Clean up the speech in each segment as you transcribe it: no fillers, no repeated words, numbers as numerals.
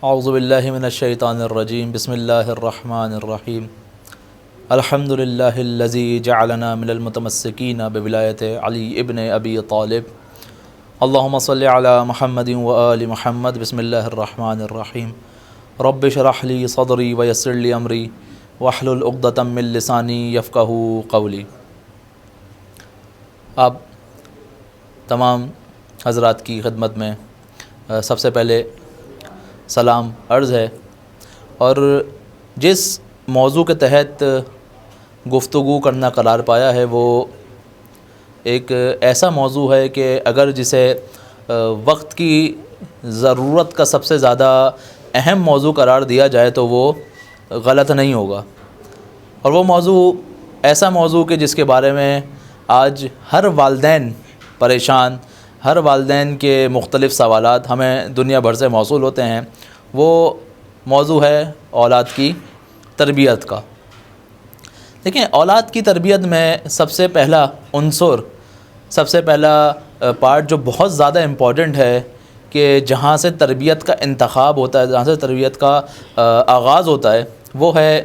اعوذ باللہ من الشیطان الرجیم بسم اللہ الرحمن الرحیم الحمد للہ الذی جعلنا من المتمسکین بولایت علی ابن ابی طالب اللہم صلی علی محمد و آل محمد بسم اللہ الرحمن الرحیم رب اشرح لی صدری ویسر لی امری واحلل عقدۃ من لسانی یفقہوا قولی۔ اب تمام حضرات کی خدمت میں سب سے پہلے سلام عرض ہے، اور جس موضوع کے تحت گفتگو کرنا قرار پایا ہے وہ ایک ایسا موضوع ہے کہ اگر جسے وقت کی ضرورت کا سب سے زیادہ اہم موضوع قرار دیا جائے تو وہ غلط نہیں ہوگا، اور وہ موضوع ایسا موضوع کہ جس کے بارے میں آج ہر والدین پریشان، ہر والدین کے مختلف سوالات ہمیں دنیا بھر سے موصول ہوتے ہیں، وہ موضوع ہے اولاد کی تربیت کا۔ دیکھیں، اولاد کی تربیت میں سب سے پہلا عنصر، سب سے پہلا پارٹ جو بہت زیادہ امپورٹنٹ ہے کہ جہاں سے تربیت کا انتخاب ہوتا ہے، جہاں سے تربیت کا آغاز ہوتا ہے، وہ ہے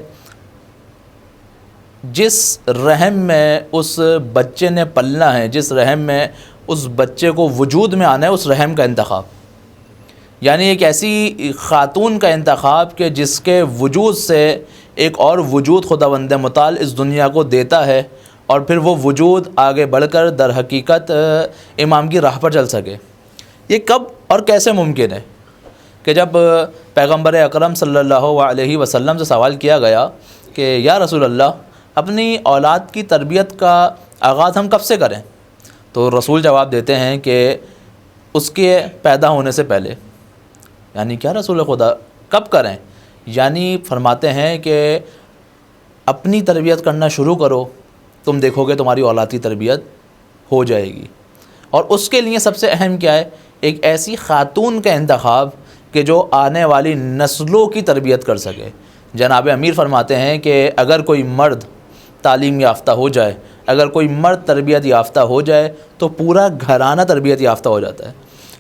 جس رحم میں اس بچے نے پلنا ہے، جس رحم میں اس بچے کو وجود میں آنا ہے، اس رحم کا انتخاب، یعنی ایک ایسی خاتون کا انتخاب کہ جس کے وجود سے ایک اور وجود خداوند متعال اس دنیا کو دیتا ہے، اور پھر وہ وجود آگے بڑھ کر در حقیقت امام کی راہ پر چل سکے۔ یہ کب اور کیسے ممکن ہے کہ جب پیغمبر اکرم صلی اللہ علیہ وسلم سے سوال کیا گیا کہ یا رسول اللہ، اپنی اولاد کی تربیت کا آغاز ہم کب سے کریں؟ تو رسول جواب دیتے ہیں کہ اس کے پیدا ہونے سے پہلے۔ یعنی کیا رسول خدا، کب کریں؟ یعنی فرماتے ہیں کہ اپنی تربیت کرنا شروع کرو، تم دیکھو گے تمہاری اولاد کی تربیت ہو جائے گی۔ اور اس کے لیے سب سے اہم کیا ہے؟ ایک ایسی خاتون کا انتخاب کہ جو آنے والی نسلوں کی تربیت کر سکے۔ جناب امیر فرماتے ہیں کہ اگر کوئی مرد تعلیم یافتہ ہو جائے، اگر کوئی مرد تربیت یافتہ ہو جائے تو پورا گھرانہ تربیت یافتہ ہو جاتا ہے،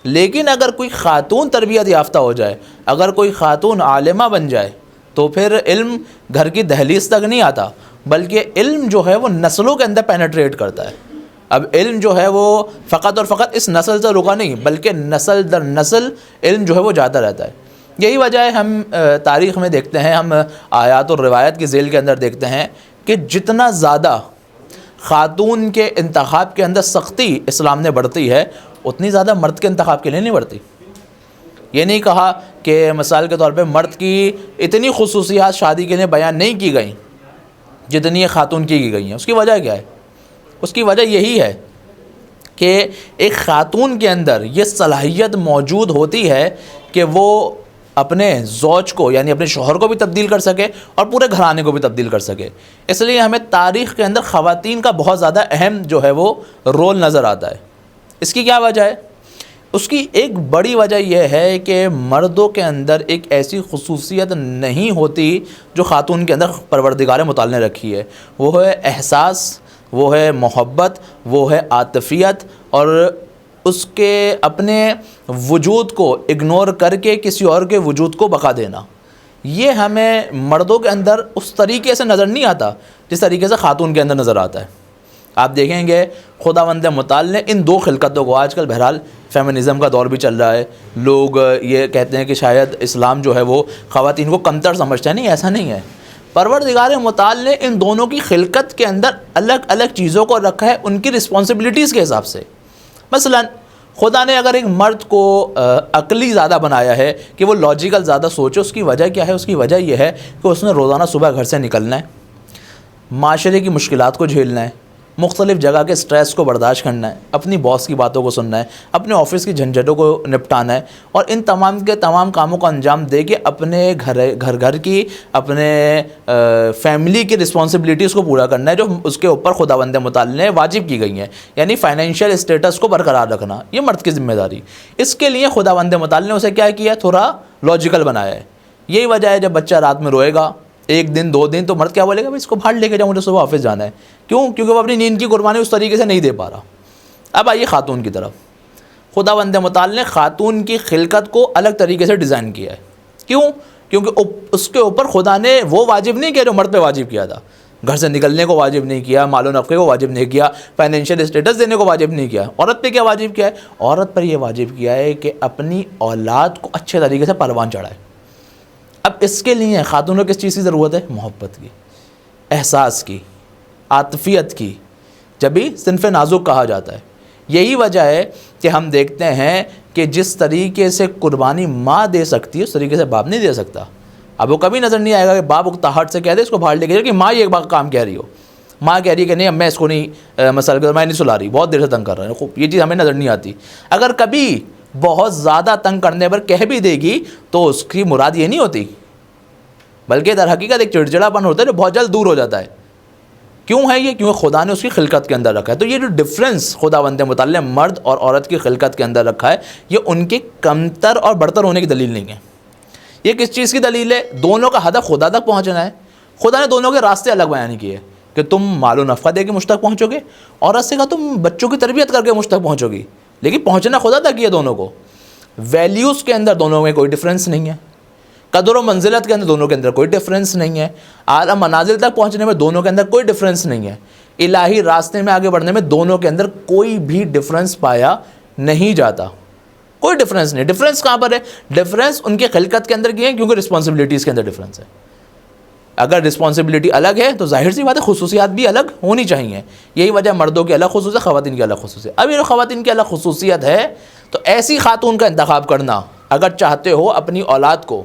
لیکن اگر کوئی خاتون تربیت یافتہ ہو جائے، اگر کوئی خاتون عالمہ بن جائے تو پھر علم گھر کی دہلیز تک نہیں آتا، بلکہ علم جو ہے وہ نسلوں کے اندر پینیٹریٹ کرتا ہے۔ اب علم جو ہے وہ فقط اور فقط اس نسل سے رکا نہیں، بلکہ نسل در نسل علم جو ہے وہ جاتا رہتا ہے۔ یہی وجہ ہے ہم تاریخ میں دیکھتے ہیں، ہم آیات اور روایت کی ذیل کے اندر دیکھتے ہیں کہ جتنا زیادہ خاتون کے انتخاب کے اندر سختی اسلام نے بڑھتی ہے، اتنی زیادہ مرد کے انتخاب کے لیے نہیں بڑھتی۔ یہ نہیں کہا کہ مثال کے طور پہ مرد کی اتنی خصوصیات شادی کے لیے بیان نہیں کی گئیں جتنی یہ خاتون کی گئی ہیں۔ اس کی وجہ کیا ہے؟ اس کی وجہ یہی ہے کہ ایک خاتون کے اندر یہ صلاحیت موجود ہوتی ہے کہ وہ اپنے زوج کو، یعنی اپنے شوہر کو بھی تبدیل کر سکے اور پورے گھرانے کو بھی تبدیل کر سکے۔ اس لیے ہمیں تاریخ کے اندر خواتین کا بہت زیادہ اہم جو ہے وہ رول نظر آتا ہے۔ اس کی کیا وجہ ہے؟ اس کی ایک بڑی وجہ یہ ہے کہ مردوں کے اندر ایک ایسی خصوصیت نہیں ہوتی جو خاتون کے اندر پروردگار متعال نے رکھی ہے، وہ ہے احساس، وہ ہے محبت، وہ ہے عاطفیت، اور اس کے اپنے وجود کو اگنور کر کے کسی اور کے وجود کو بقا دینا۔ یہ ہمیں مردوں کے اندر اس طریقے سے نظر نہیں آتا جس طریقے سے خاتون کے اندر نظر آتا ہے۔ آپ دیکھیں گے خداوند متعال نے ان دو خلقتوں کو، آج کل بہرحال فیمنزم کا دور بھی چل رہا ہے، لوگ یہ کہتے ہیں کہ شاید اسلام جو ہے وہ خواتین کو کمتر سمجھتا ہے، نہیں، ایسا نہیں ہے۔ پروردگار متعال نے ان دونوں کی خلقت کے اندر الگ الگ چیزوں کو رکھا ہے ان کی رسپانسبلٹیز کے حساب سے۔ مثلا خدا نے اگر ایک مرد کو عقلی زیادہ بنایا ہے کہ وہ لاجیکل زیادہ سوچے، اس کی وجہ کیا ہے؟ اس کی وجہ یہ ہے کہ اس نے روزانہ صبح گھر سے نکلنا ہے، معاشرے کی مشکلات کو جھیلنا ہے، مختلف جگہ کے سٹریس کو برداشت کرنا ہے، اپنی باس کی باتوں کو سننا ہے، اپنے آفس کی جھنجھٹوں کو نپٹانا ہے، اور ان تمام کے تمام کاموں کو انجام دے کے اپنے گھر کی، اپنے فیملی کی رسپانسبلٹیز کو پورا کرنا ہے جو اس کے اوپر خداوند متعال نے واجب کی گئی ہیں، یعنی فائنینشیل اسٹیٹس کو برقرار رکھنا، یہ مرد کی ذمہ داری۔ اس کے لیے خداوند متعال نے اسے کیا کیا؟ تھوڑا لاجیکل بنایا ہے۔ یہی وجہ ہے جب بچہ رات میں روئے گا ایک دن دو دن تو مرد کیا بولے گا؟ بھائی اس کو باہر لے کے جاؤں، مجھے صبح آفس جانا ہے۔ کیوں؟ کیونکہ وہ اپنی نیند کی قربانی اس طریقے سے نہیں دے پا رہا۔ اب آئیے خاتون کی طرف۔ خداوند متعال نے خاتون کی خلقت کو الگ طریقے سے ڈیزائن کیا ہے۔ کیوں؟ کیونکہ اس کے اوپر خدا نے وہ واجب نہیں کیا جو مرد پہ واجب کیا تھا. گھر سے نکلنے کو واجب نہیں کیا, مال و نفقے کو واجب نہیں کیا, فائنینشیل اسٹیٹس دینے کو واجب نہیں کیا. عورت پہ کیا واجب کیا ہے؟ عورت پر یہ واجب کیا ہے کہ اپنی اولاد کو اچھے طریقے سے پروان چڑھائے. اب اس کے لیے خاتون کو کس چیز کی ضرورت ہے؟ محبت کی, احساس کی, عاطفیت کی, جب بھی صنف نازک کہا جاتا ہے. یہی وجہ ہے کہ ہم دیکھتے ہیں کہ جس طریقے سے قربانی ماں دے سکتی ہے اس طریقے سے باپ نہیں دے سکتا. اب وہ کبھی نظر نہیں آئے گا کہ باپ اکتاہٹ سے کہہ دے اس کو باہر لے کے جائے کہ ماں یہ ایک کام کہہ رہی ہو, ماں کہہ رہی ہے کہ نہیں اب میں اس کو نہیں مسئلہ کر, میں نہیں سلا رہی, بہت دیر سے تنگ کر رہا ہے. یہ چیز ہمیں نظر نہیں آتی. اگر کبھی بہت زیادہ تنگ کرنے پر کہہ بھی دے گی تو اس کی مراد یہ نہیں ہوتی, بلکہ در حقیقت ایک چڑچڑاپن ہوتا ہے جو بہت جلد دور ہو جاتا ہے. کیوں ہے یہ؟ کیونکہ خدا نے اس کی خلقت کے اندر رکھا ہے. تو یہ جو ڈفرینس خداوند متعال مرد اور عورت کی خلقت کے اندر رکھا ہے یہ ان کے کمتر اور برتر ہونے کی دلیل نہیں ہے. یہ کس چیز کی دلیل ہے؟ دونوں کا ہدف خدا تک پہنچنا ہے. خدا نے دونوں کے راستے الگ بیان کیے کہ تم مال و نفع دے کے مجھ تک پہنچو گے, عورت سے کہا تم بچوں کی تربیت کر کے مجھ تک پہنچو گی, لیکن پہنچنا خدا تک ہی ہے. دونوں کو ویلیوز کے اندر دونوں میں کوئی ڈفرینس نہیں ہے, قدر و منزلت کے اندر دونوں کے اندر کوئی ڈفرینس نہیں ہے, اعلیٰ منازل تک پہنچنے میں دونوں کے اندر کوئی ڈفرینس نہیں ہے, الہی راستے میں آگے بڑھنے میں دونوں کے اندر کوئی بھی ڈفرینس پایا نہیں جاتا. کوئی ڈفرینس نہیں. ڈفرینس کہاں پر ہے؟ ڈفرینس ان کے خلقت کے اندر کی ہے, کیونکہ رسپانسبلٹیز کے اندر ڈفرینس ہے. اگر رسپانسبلٹی الگ ہے تو ظاہر سی بات ہے خصوصیات بھی الگ ہونی چاہیے. یہی وجہ مردوں کی الگ خصوصیت, خواتین کی الگ خصوصیت. اب یہ خواتین کی الگ خصوصیت ہے تو ایسی خاتون کا انتخاب کرنا اگر چاہتے ہو اپنی اولاد کو,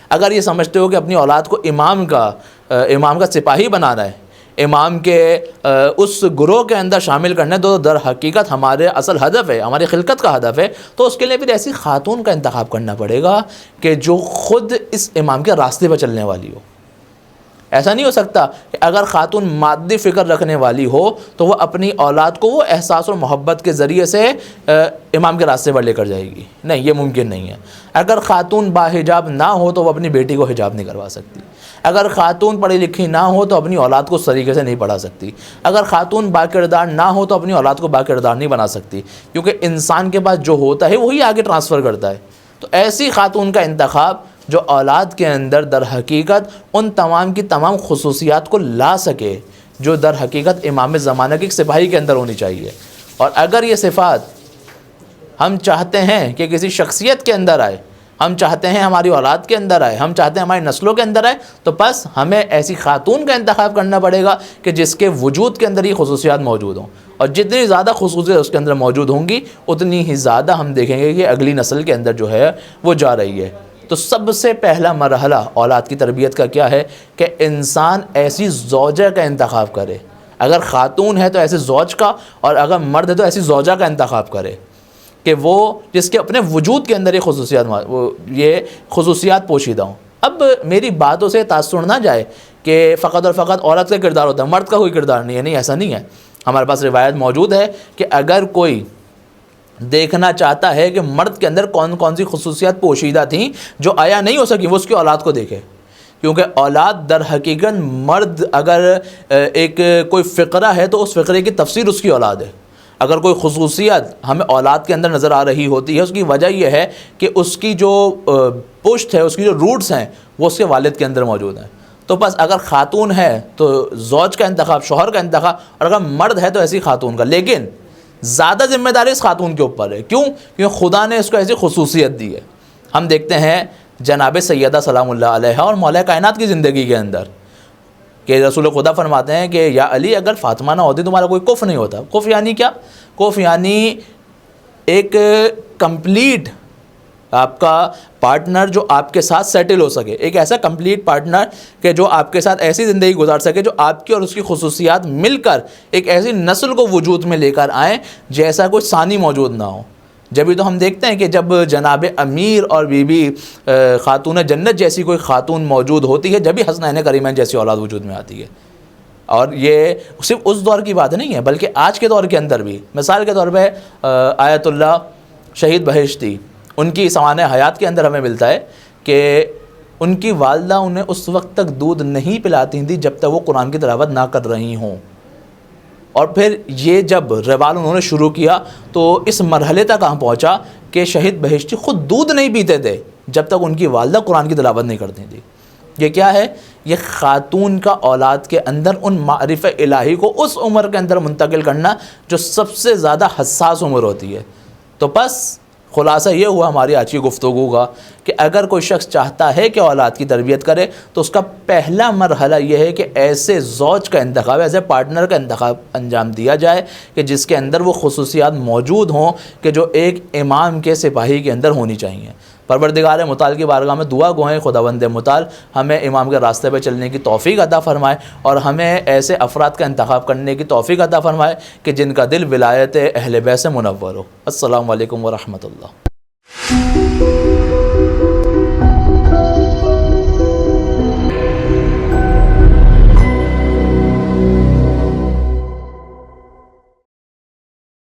اگر یہ سمجھتے ہو کہ اپنی اولاد کو امام کا سپاہی بنانا ہے, امام کے اس گروہ کے اندر شامل کرنا ہے, تو در حقیقت ہمارے اصل ہدف ہے, ہماری خلقت کا ہدف ہے, تو اس کے لیے پھر ایسی خاتون کا انتخاب کرنا پڑے گا کہ جو خود اس امام کے راستے پر چلنے والی ہو. ایسا نہیں ہو سکتا کہ اگر خاتون مادی فکر رکھنے والی ہو تو وہ اپنی اولاد کو وہ احساس اور محبت کے ذریعے سے امام کے راستے پر لے کر جائے گی. نہیں, یہ ممکن نہیں ہے. اگر خاتون باحجاب نہ ہو تو وہ اپنی بیٹی کو حجاب نہیں کروا سکتی. اگر خاتون پڑھی لکھی نہ ہو تو اپنی اولاد کو اس طریقے سے نہیں پڑھا سکتی. اگر خاتون باکردار نہ ہو تو اپنی اولاد کو باکردار نہیں بنا سکتی, کیونکہ انسان کے پاس جو ہوتا ہے وہی آگے ٹرانسفر کرتا ہے. تو ایسی خاتون کا انتخاب جو اولاد کے اندر در حقیقت ان تمام کی تمام خصوصیات کو لا سکے جو در حقیقت امام زمانہ کی سپاہی کے اندر ہونی چاہیے. اور اگر یہ صفات ہم چاہتے ہیں کہ کسی شخصیت کے اندر آئے, ہم چاہتے ہیں ہماری اولاد کے اندر آئے, ہم چاہتے ہیں ہماری نسلوں کے اندر آئے, تو بس ہمیں ایسی خاتون کا انتخاب کرنا پڑے گا کہ جس کے وجود کے اندر یہ خصوصیات موجود ہوں. اور جتنی زیادہ خصوصیات اس کے اندر موجود ہوں گی اتنی ہی زیادہ ہم دیکھیں گے کہ اگلی نسل کے اندر جو ہے وہ جا رہی ہے. تو سب سے پہلا مرحلہ اولاد کی تربیت کا کیا ہے کہ انسان ایسی زوجہ کا انتخاب کرے. اگر خاتون ہے تو ایسے زوج کا, اور اگر مرد ہے تو ایسی زوجہ کا انتخاب کرے کہ وہ جس کے اپنے وجود کے اندر یہ خصوصیات پوشیدہ ہوں. اب میری باتوں سے تاثر نہ جائے کہ فقط اور فقط عورت کا کردار ہوتا ہے, مرد کا کوئی کردار نہیں ہے. نہیں, ایسا نہیں ہے. ہمارے پاس روایت موجود ہے کہ اگر کوئی دیکھنا چاہتا ہے کہ مرد کے اندر کون کون سی خصوصیات پوشیدہ تھیں جو آیا نہیں ہو سکی, وہ اس کی اولاد کو دیکھے. کیونکہ اولاد در حقیقت مرد اگر ایک کوئی فقرہ ہے تو اس فقرے کی تفسیر اس کی اولاد ہے. اگر کوئی خصوصیت ہمیں اولاد کے اندر نظر آ رہی ہوتی ہے اس کی وجہ یہ ہے کہ اس کی جو پشت ہے, اس کی جو روٹس ہیں وہ اس کے والد کے اندر موجود ہیں. تو بس اگر خاتون ہے تو زوج کا انتخاب, شوہر کا انتخاب, اور اگر مرد ہے تو ایسی خاتون کا. لیکن زیادہ ذمہ داری اس خاتون کے اوپر ہے. کیوں؟ کیونکہ خدا نے اس کو ایسی خصوصیت دی ہے. ہم دیکھتے ہیں جناب سیدہ سلام اللہ علیہ اور مولا کائنات کی زندگی کے اندر کہ رسول خدا فرماتے ہیں کہ یا علی اگر فاطمہ نہ ہوتی تمہارا کوئی کف نہیں ہوتا. کف یعنی کیا؟ کف یعنی ایک کمپلیٹ آپ کا پارٹنر جو آپ کے ساتھ سیٹل ہو سکے, ایک ایسا کمپلیٹ پارٹنر کہ جو آپ کے ساتھ ایسی زندگی گزار سکے جو آپ کی اور اس کی خصوصیات مل کر ایک ایسی نسل کو وجود میں لے کر آئیں جیسا کوئی ثانی موجود نہ ہو. جبھی تو ہم دیکھتے ہیں کہ جب جناب امیر اور بی بی خاتون جنت جیسی کوئی خاتون موجود ہوتی ہے جبھی حسنین کریمین جیسی اولاد وجود میں آتی ہے. اور یہ صرف اس دور کی بات نہیں ہے بلکہ آج کے دور کے اندر بھی. مثال کے طور پہ آیت اللہ شہید بہشتی, ان کی سوانح حیات کے اندر ہمیں ملتا ہے کہ ان کی والدہ انہیں اس وقت تک دودھ نہیں پلاتی تھیں جب تک وہ قرآن کی تلاوت نہ کر رہی ہوں. اور پھر یہ جب روال انہوں نے شروع کیا تو اس مرحلے تک کہاں پہنچا کہ شہید بہشتی خود دودھ نہیں پیتے تھے جب تک ان کی والدہ قرآن کی تلاوت نہیں کرتی تھی۔ یہ کیا ہے؟ یہ خاتون کا اولاد کے اندر ان معرف الہی کو اس عمر کے اندر منتقل کرنا جو سب سے زیادہ حساس عمر ہوتی ہے۔ تو بس خلاصہ یہ ہوا ہماری آج کی گفتگو کا کہ اگر کوئی شخص چاہتا ہے کہ اولاد کی تربیت کرے تو اس کا پہلا مرحلہ یہ ہے کہ ایسے زوج کا انتخاب، ایسے پارٹنر کا انتخاب انجام دیا جائے کہ جس کے اندر وہ خصوصیات موجود ہوں کہ جو ایک امام کے سپاہی کے اندر ہونی چاہیے۔ پروردگار متعال کی بارگاہ میں دعا گو ہیں خداوند متعال ہمیں امام کے راستے پہ چلنے کی توفیق عطا فرمائے اور ہمیں ایسے افراد کا انتخاب کرنے کی توفیق عطا فرمائے کہ جن کا دل ولایت اہل بیت سے منور ہو۔ السلام علیکم ورحمۃ اللہ۔